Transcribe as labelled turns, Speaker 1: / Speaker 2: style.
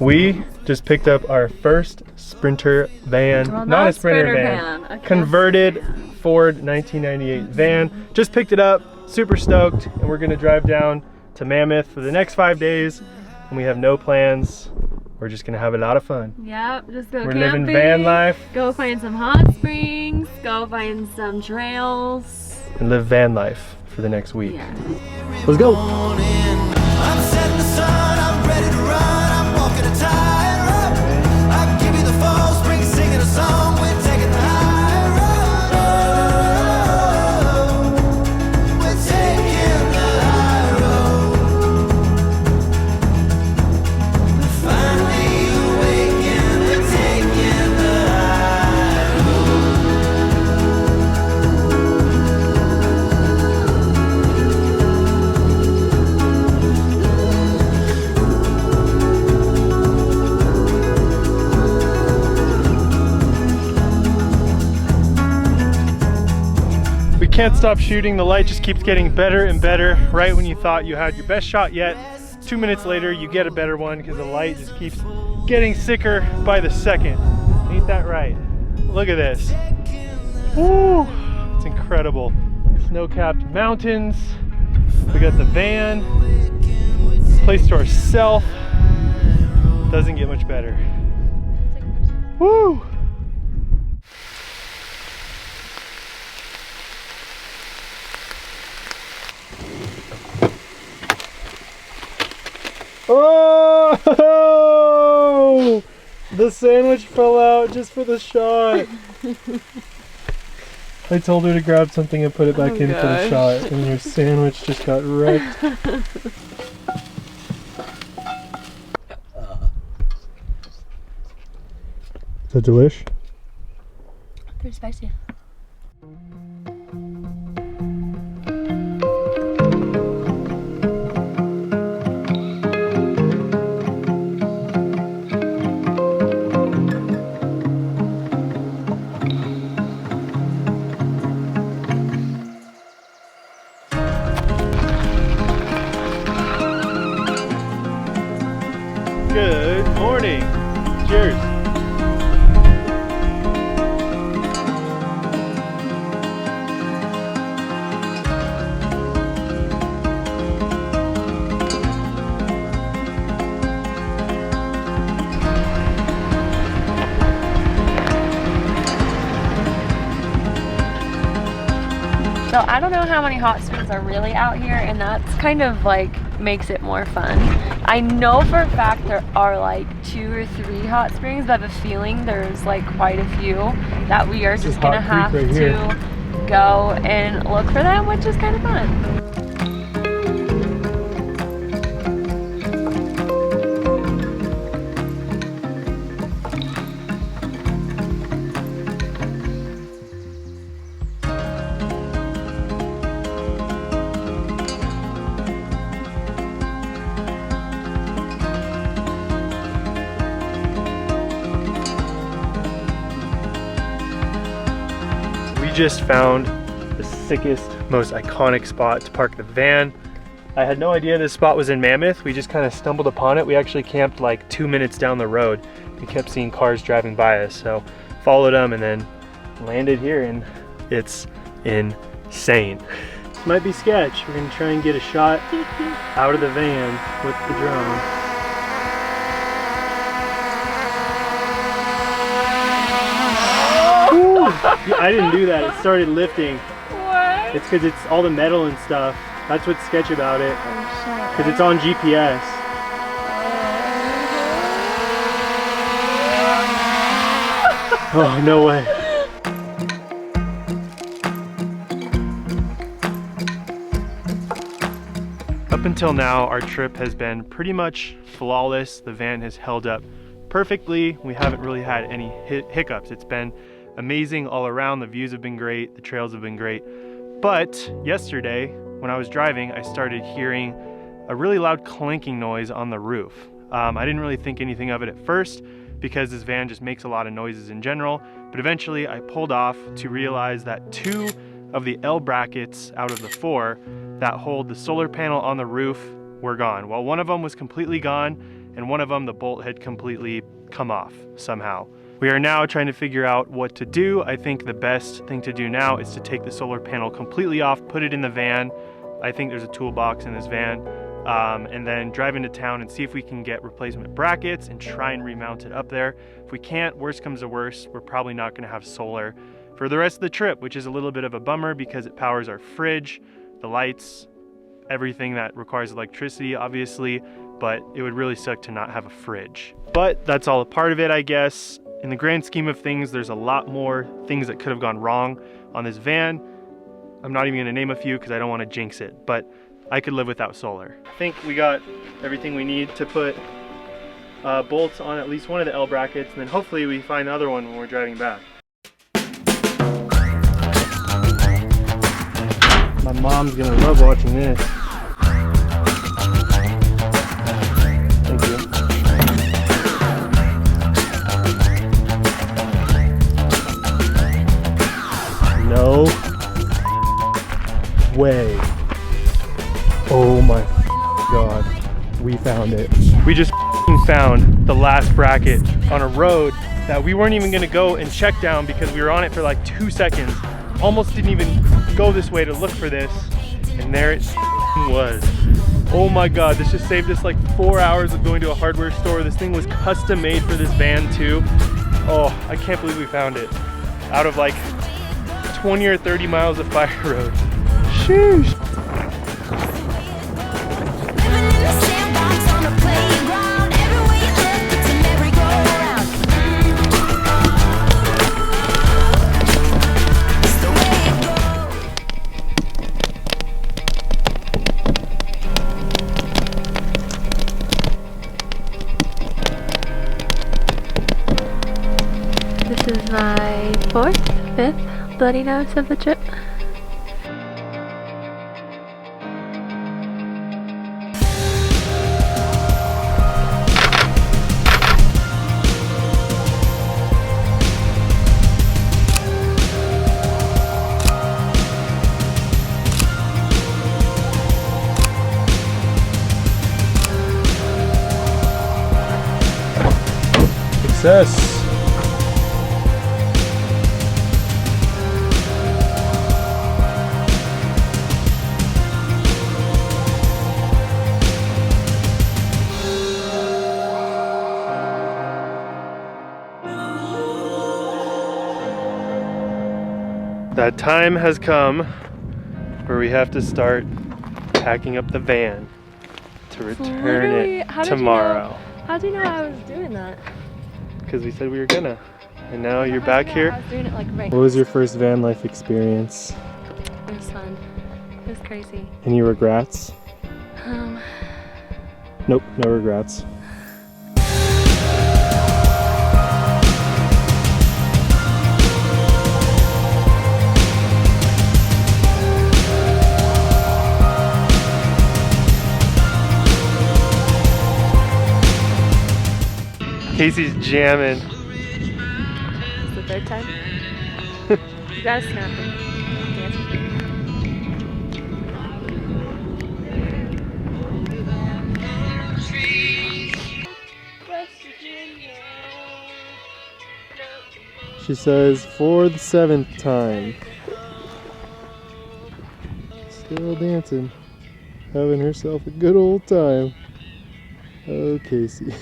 Speaker 1: We just picked up our first Sprinter van.
Speaker 2: Well,
Speaker 1: not a Sprinter van.
Speaker 2: A
Speaker 1: Converted Ford 1998 van. Just picked it up, super stoked, and we're gonna drive down to Mammoth for the next 5 days. And we have no plans. We're just gonna have a lot of fun.
Speaker 2: Yep, just go
Speaker 1: We're
Speaker 2: camping,
Speaker 1: living van life.
Speaker 2: Go find some hot springs, go find some trails.
Speaker 1: And live van life for the next week.
Speaker 2: Yeah.
Speaker 1: Let's go.
Speaker 3: I'm setting the sun, I'm ready to run, I'm walking a tightrope. I give you the fall spring, singing a song, we're taking the high road. We're taking the high road. We're finally awakened, we're taking the high
Speaker 1: We can't stop shooting. The light just keeps getting better and better. Right when you thought you had your best shot yet, 2 minutes later you get a better one because the light just keeps getting sicker by the second. Ain't that right? Look at this. Woo! It's incredible. Snow-capped mountains. We got the van. Place to ourselves. Doesn't get much better. Woo! Oh! The sandwich fell out just for the shot. I told her to grab something and put it back in for the shot, and your sandwich just got wrecked. Is that delish?
Speaker 2: Pretty spicy.
Speaker 1: Good morning. Cheers.
Speaker 2: So I don't know how many hot springs are really out here, and that's kind of like makes it more fun. I know for a fact there are like 2 or 3 hot springs, but I have a feeling there's like quite a few that we are just gonna have to go and look for them, which is kind of fun.
Speaker 1: We just found the sickest, most iconic spot to park the van. I had no idea this spot was in Mammoth. We just kind of stumbled upon it. We actually camped like 2 minutes down the road. We kept seeing cars driving by us, so followed them and then landed here, and it's insane. This might be sketch. We're gonna try and get a shot out of the van with the drone. I didn't do that. It started lifting.
Speaker 2: What?
Speaker 1: It's because it's all the metal and stuff. That's what's sketch about it.
Speaker 2: Oh,
Speaker 1: Because it's on GPS. Oh, no way. Up until now, our trip has been pretty much flawless. The van has held up perfectly. We haven't really had any hiccups. It's been amazing all around. The views have been great. The trails have been great. But yesterday, when I was driving, I started hearing a really loud clanking noise on the roof. I didn't really think anything of it at first because this van just makes a lot of noises in general, but eventually I pulled off to realize that 2 of the L brackets out of the 4 that hold the solar panel on the roof were gone. Well, one of them was completely gone, and one of them, the bolt had completely come off somehow. We are now trying to figure out what to do. I think the best thing to do now is to take the solar panel completely off, put it in the van. I think there's a toolbox in this van, and then drive into town and see if we can get replacement brackets and try and remount it up there. If we can't, worst comes to worst, we're probably not gonna have solar for the rest of the trip, which is a little bit of a bummer because it powers our fridge, the lights, everything that requires electricity, obviously, but it would really suck to not have a fridge. But that's all a part of it, I guess. In the grand scheme of things, there's a lot more things that could have gone wrong on this van. I'm not even gonna name a few because I don't wanna jinx it, but I could live without solar. I think we got everything we need to put bolts on at least one of the L brackets, and then hopefully we find the other one when we're driving back. My mom's gonna love watching this. Thank you. No way. Oh my God, we found it. We just found the last bracket on a road that we weren't even gonna go and check down because we were on it for like 2 seconds. Almost didn't even go this way to look for this, and there it was. Oh my God, this just saved us like 4 hours of going to a hardware store. This thing was custom made for this van too. Oh, I can't believe we found it. Out of like 20 or 30 miles of fire road. Sheesh.
Speaker 2: This is my 4th, 5th bloody nose of the trip.
Speaker 1: Success. That time has come where we have to start packing up the van to return it tomorrow.
Speaker 2: How do you know I was doing that?
Speaker 1: Because we said we were gonna. And now you're back
Speaker 2: I
Speaker 1: here.
Speaker 2: was doing it like right.
Speaker 1: What was your first van life experience?
Speaker 2: It was fun. It was crazy.
Speaker 1: Any regrets? Nope, no regrets. Kasey's jamming.
Speaker 2: It's the 3rd time. You gotta snap it.
Speaker 1: She says for the 7th time. Still dancing. Having herself a good old time. Oh, Kasey.